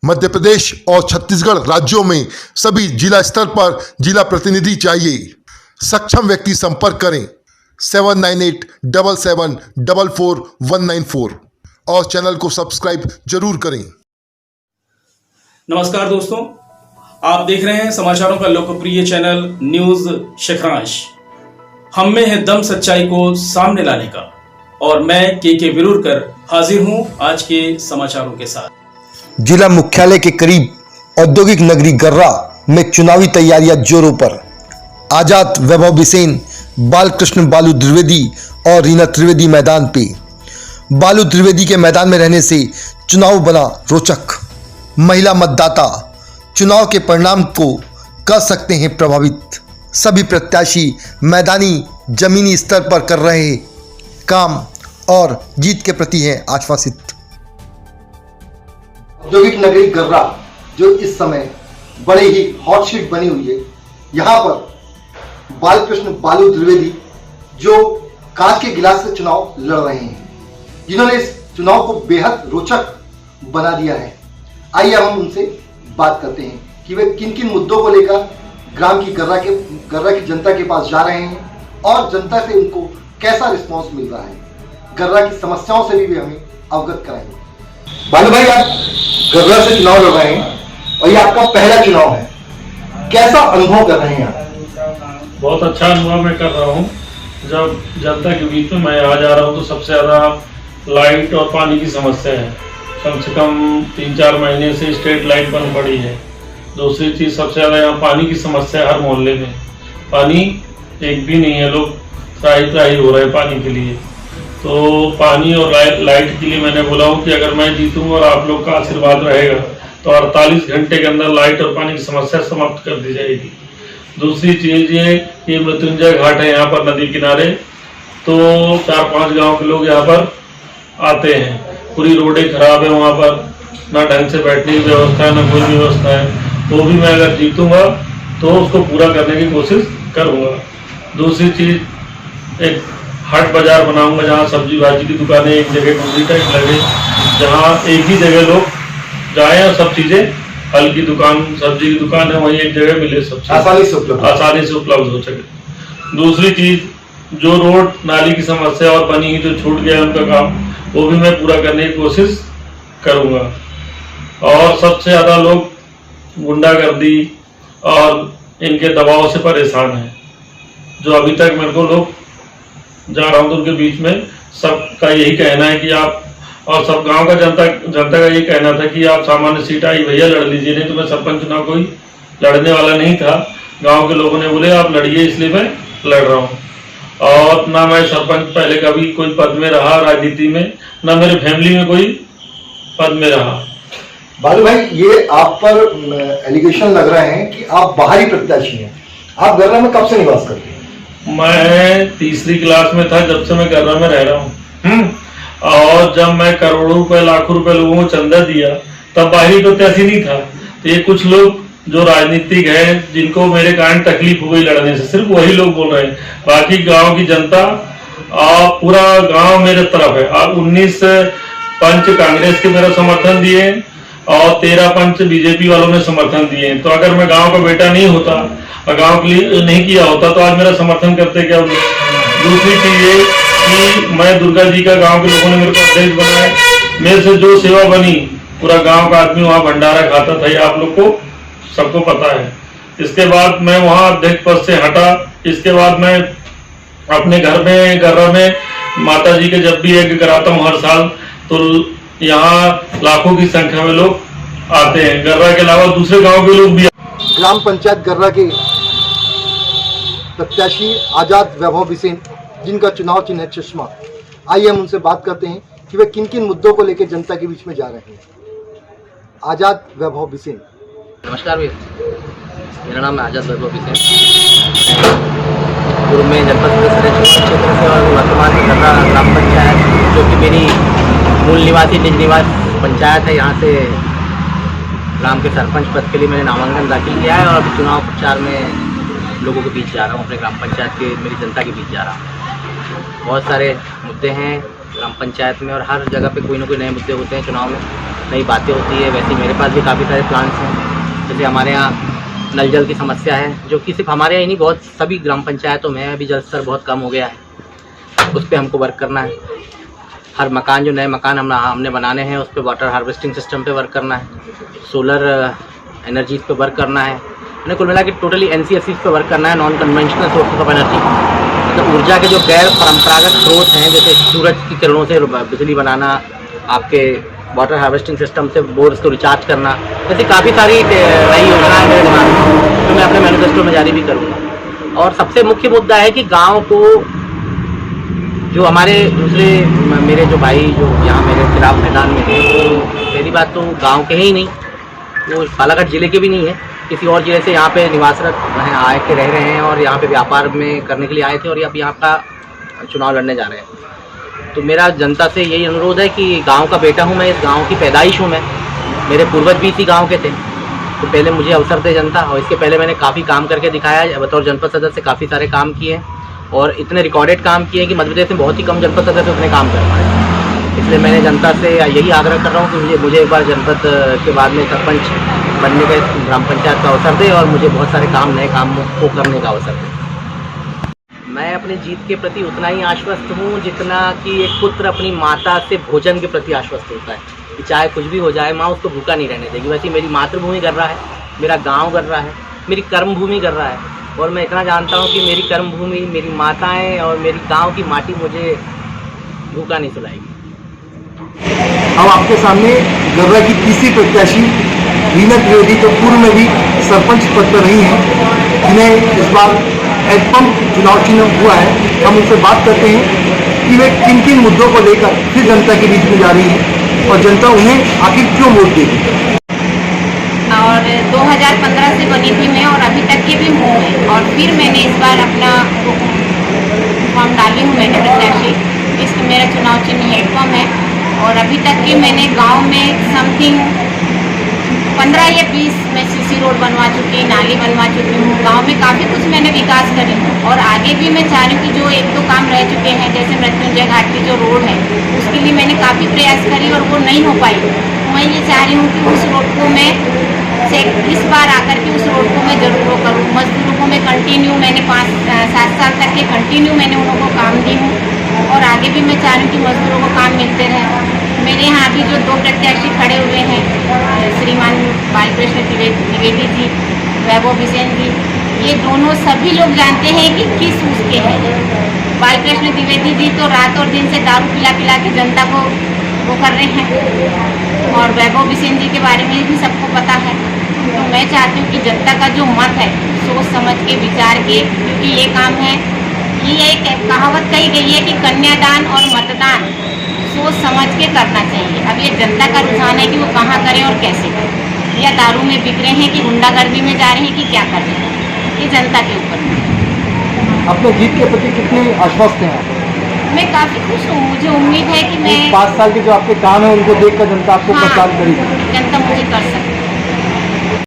मध्य प्रदेश और छत्तीसगढ़ राज्यों में सभी जिला स्तर पर जिला प्रतिनिधि चाहिए। सक्षम व्यक्ति संपर्क करें 7987744194 और चैनल को सब्सक्राइब जरूर करें। नमस्कार दोस्तों, आप देख रहे हैं समाचारों का लोकप्रिय चैनल न्यूज शेखरांश। हम में है दम सच्चाई को सामने लाने का और मैं के विरुरकर हाजिर हूं आज के समाचारों के साथ। जिला मुख्यालय के करीब औद्योगिक नगरी गर्रा में चुनावी तैयारियां जोरों पर। आजाद वैभव बिसेन, बालकृष्ण बालू द्विवेदी और रीना त्रिवेदी मैदान पे। बालू त्रिवेदी के मैदान में रहने से चुनाव बना रोचक। महिला मतदाता चुनाव के परिणाम को कर सकते हैं प्रभावित। सभी प्रत्याशी मैदानी जमीनी स्तर पर कर रहे काम और जीत के प्रति हैं आश्वासित। औद्योगिक नगरी गर्रा जो इस समय बड़े ही हॉट शीट बनी हुई है, यहाँ पर बालकृष्ण बालू द्विवेदी जो कांच के गिलास से चुनाव लड़ रहे हैं, जिन्होंने इस चुनाव को बेहद रोचक बना दिया है। आइए हम उनसे बात करते हैं कि वे किन किन मुद्दों को लेकर ग्राम की गर्रा की जनता के पास जा रहे हैं और जनता से उनको कैसा रिस्पांस मिल रहा है। गर्रा की समस्याओं से भी वे हमें अवगत कराएंगे। बालू भाई, आप गर्रा से चुनाव लड़ रहे हैं और ये आपका पहला चुनाव है, कैसा अनुभव कर रहे हैं आप? बहुत अच्छा अनुभव मैं कर रहा हूँ। जब जनता के बीच में मैं आ जा रहा हूँ तो सबसे ज़्यादा लाइट और पानी की समस्या है। कम से कम 3-4 महीने से स्ट्रीट लाइट बंद पड़ी है। दूसरी चीज़, सबसे ज़्यादा यहाँ पानी की समस्या है। हर मोहल्ले में पानी एक भी नहीं है, लोग त्राही हो रहे हैं पानी के लिए। तो पानी और लाइट के लिए मैंने बोला हूँ कि अगर मैं जीतूँगा और आप लोग का आशीर्वाद रहेगा तो 48 घंटे के अंदर लाइट और पानी की समस्या समाप्त कर दी जाएगी। दूसरी चीज़ ये मृत्युंजय घाट है यहाँ पर नदी किनारे, तो 4-5 गांव के लोग यहाँ पर आते हैं। पूरी रोडें खराब है, वहाँ पर ना ढंग से बैठने की व्यवस्था है, ना कोई व्यवस्था है। तो भी मैं अगर जीतूँगा तो उसको पूरा करने की कोशिश करूँगा। दूसरी चीज़, एक हाट बाजार बनाऊँगा जहाँ सब्जी भाजी की दुकानें एक जगह दूसरी टाइप लगे, जहाँ एक ही जगह लोग जाएँ और सब चीज़ें, फल की दुकान, सब्जी की दुकान है, वहीं एक जगह मिले, सब आसानी से उपलब्ध हो सके। दूसरी चीज़, जो रोड नाली की समस्या और बनी हुई जो छूट गया उनका काम, वो भी मैं पूरा करने की कोशिश करूँगा। और सबसे ज़्यादा लोग गुंडागर्दी और इनके दबाव से परेशान हैं। जो अभी तक मेरे को लोग जा रहा हूँ तो उनके बीच में सबका यही कहना है कि आप, और सब गांव का जनता का यही कहना था कि आप सामान्य सीट आई भैया लड़ लीजिए, नहीं तो मैं सरपंच चुनाव कोई लड़ने वाला नहीं था। गांव के लोगों ने बोले आप लड़िए, इसलिए मैं लड़ रहा हूँ। और ना मैं सरपंच पहले कभी कोई पद में रहा राजनीति में, ना मेरे फैमिली में कोई पद में रहा। बालू भाई, ये आप पर एलिगेशन लग रहे हैं कि आप बाहरी प्रत्याशी हैं। आप गर्रा में कब से निवास करते हैं? मैं तीसरी क्लास में था जब से मैं गर्रा में रह रहा हूँ। और जब मैं करोड़ों रुपए लाखों रुपए लोगों को चंदा दिया तब बाहरी प्रत्याशी नहीं था। तो ये कुछ लोग जो राजनीतिक है, जिनको मेरे कारण तकलीफ हो गई लड़ने से, सिर्फ वही लोग बोल रहे हैं। बाकी गांव की जनता और पूरा गांव मेरे तरफ है। और 19 पंच कांग्रेस के मेरा समर्थन दिए और 13 पंच बीजेपी वालों ने समर्थन दिए। तो अगर मैं गांव का बेटा नहीं होता और गांव के लिए नहीं किया होता तो आज मेरा समर्थन करते क्या। दूसरी चीज ये कि मैं दुर्गा जी का गांव के लोगों ने मेरे को अध्यक्ष बनाया। मेरे से जो सेवा बनी, पूरा गांव का आदमी वहाँ भंडारा खाता था, ये आप लोग को सबको पता है। इसके बाद मैं वहाँ अध्यक्ष पद से हटा। इसके बाद मैं अपने घर में गर्रा में माता जी के जब भी यज्ञ कराता हूँ हर साल, तो यहाँ लाखों की संख्या में लोग आते हैं। गर्रा के अलावा दूसरे गाँव के लोग भी। ग्राम पंचायत गर्रा के प्रत्याशी आजाद वैभव बिसेन, जिनका चुनाव चिन्ह है चश्मा। आइए हम उनसे बात करते हैं कि वे किन किन मुद्दों को लेकर जनता के बीच में जा रहे हैं। आजाद वैभव बिसेन। नमस्कार भैया, मेरा नाम है आजाद वैभव बिसेन। पूर्व में जनपद सदस्य क्षेत्र से और वर्तमान में गर्रा ग्राम पंचायत, जो कि मेरी मूल निवासी निज निवास पंचायत है, यहाँ से ग्राम के सरपंच पद के लिए मैंने नामांकन दाखिल किया है और अभी चुनाव प्रचार में लोगों के बीच जा रहा हूँ। अपने ग्राम पंचायत के मेरी जनता के बीच जा रहा हूँ। बहुत सारे मुद्दे हैं ग्राम पंचायत में और हर जगह पे कोई ना कोई नए मुद्दे होते हैं चुनाव में। नई बातें होती है। वैसे मेरे पास भी काफ़ी सारे प्लान्स हैं। जैसे हमारे यहाँ नल जल की समस्या है, जो कि सिर्फ हमारे यहाँ ही नहीं, बहुत सभी ग्राम पंचायतों में अभी जल स्तर बहुत कम हो गया है। उस पर हमको वर्क करना है। हर मकान, जो नए मकान हमने बनाने हैं, उस पर वाटर हार्वेस्टिंग सिस्टम पे वर्क करना है। सोलर एनर्जी पे वर्क करना है। मैंने कुल मिला के टोटली NCSC पे वर्क करना है, non conventional sources of energy. मतलब ऊर्जा के जो गैर परंपरागत स्रोत हैं, जैसे सूरज की किरणों से बिजली बनाना, आपके वाटर हार्वेस्टिंग सिस्टम से बोर्स को रिचार्ज करना, ऐसी काफ़ी सारी नई योजनाएं मेरे दिमाग में, जो मैं अपने मैनिफेस्टो में जारी भी करूँगा। और सबसे मुख्य मुद्दा है कि गाँव को, जो हमारे दूसरे मेरे जो भाई जो यहाँ मेरे खिलाफ मैदान में हैं, तो पहली बात तो गांव के ही नहीं, वो बालाघाट ज़िले के भी नहीं है, किसी और ज़िले से यहाँ पे निवासरत आए के रह रहे हैं और यहाँ पे व्यापार में करने के लिए आए थे और अब यहाँ का चुनाव लड़ने जा रहे हैं। तो मेरा जनता से यही अनुरोध है कि गाँव का बेटा हूँ मैं, इस गाँव की पैदाइश हूँ मैं, मेरे पूर्वज भी इसी गाँव के थे, तो पहले मुझे अवसर दे जनता। और इसके पहले मैंने काफ़ी काम करके दिखाया, बतौर जनपद सदस्य काफ़ी सारे काम किए और इतने रिकॉर्डेड काम किए कि मध्य प्रदेश में बहुत ही कम जनपद सदस्य उतने काम कर पाए। इसलिए मैंने जनता से यही आग्रह कर रहा हूँ कि मुझे एक बार जनपद के बाद में सरपंच बनने का, ग्राम पंचायत का अवसर दे और मुझे बहुत सारे काम, नए काम को करने का अवसर दे। मैं अपनी जीत के प्रति उतना ही आश्वस्त हूँ जितना कि एक पुत्र अपनी माता से भोजन के प्रति आश्वस्त होता है कि चाहे कुछ भी हो जाए, माँ उसको भूखा नहीं रहने देगी। वैसे मेरी मातृभूमि कर रहा है, मेरा गाँव कर रहा है, मेरी कर्मभूमि कर रहा है। और मैं इतना जानता हूँ कि मेरी कर्मभूमि, मेरी माताएं और मेरी गांव की माटी मुझे भूखा नहीं सुलाएगी। अब आपके सामने गर्रा की तीसरी प्रत्याशी रीना त्रिवेदी, जो पूर्व में भी सरपंच पद पर रही हैं, जिन्हें इस बार हैंडपंप चुनाव चिन्ह हुआ है। हम उनसे बात करते हैं कि वे किन किन मुद्दों को लेकर फिर जनता के बीच में जा रही है और जनता उन्हें आखिर क्यों वोट देगी। और 2015 से बनी थी मैं और अभी तक की भी हूँ मैं, और फिर मैंने इस बार अपना फॉर्म डाली हूँ मैंने प्रत्याशी। इसमें मेरा चुनाव चिन्ह हैंडपंप है और अभी तक की मैंने गांव में समथिंग 15 या 20 मैं CC रोड बनवा चुकी, नाली बनवा चुकी हूँ। गांव में काफ़ी कुछ मैंने विकास करी और आगे भी मैं चाह रही हूँ कि जो एक दो काम रह चुके हैं, जैसे मृत्युंजय घाट की जो रोड है, उसके लिए मैंने काफ़ी प्रयास करी और वो नहीं हो पाई। मैं ये चाह रही हूँ कि उस रोड को मैं इस बार आकर के उस रोड को मैं जरूर वो करूँ। मजदूरों को मैं कंटिन्यू, मैंने 5-7 साल तक के कंटिन्यू मैंने उन लोगों को काम दी हूँ और आगे भी मैं चाह रही हूँ कि मजदूरों को काम मिलते रहे। मेरे यहाँ भी जो 2 प्रत्याशी खड़े हुए हैं, श्रीमान बालकृष्ण द्विवेदी जी, वैभव बिसेन जी, ये दोनों सभी लोग जानते हैं कि किस उसके हैं। बालकृष्ण द्विवेदी जी तो रात और दिन से दारू पिला के जनता को वो कर रहे हैं और वैभव बिसेन जी के बारे में भी सबको पता है। तो मैं चाहती हूँ कि जनता का जो मत है, सोच समझ के, विचार के, क्योंकि ये काम है, ये एक कहावत कही गई है कि कन्यादान और मतदान सोच समझ के करना चाहिए। अब ये जनता का रुझान है कि वो कहाँ करें और कैसे करें, या दारू में बिक रहे हैं कि गुंडागर्दी में जा रहे हैं कि क्या कर रहे हैं, ये जनता के ऊपर है। अपने जीत के प्रति कितने आश्वस्त हैं आप? मैं काफ़ी खुश हूँ। मुझे उम्मीद है कि मैं 5 साल के जो आपके काम है उनको देखकर जनता आपको पहचान करेगी।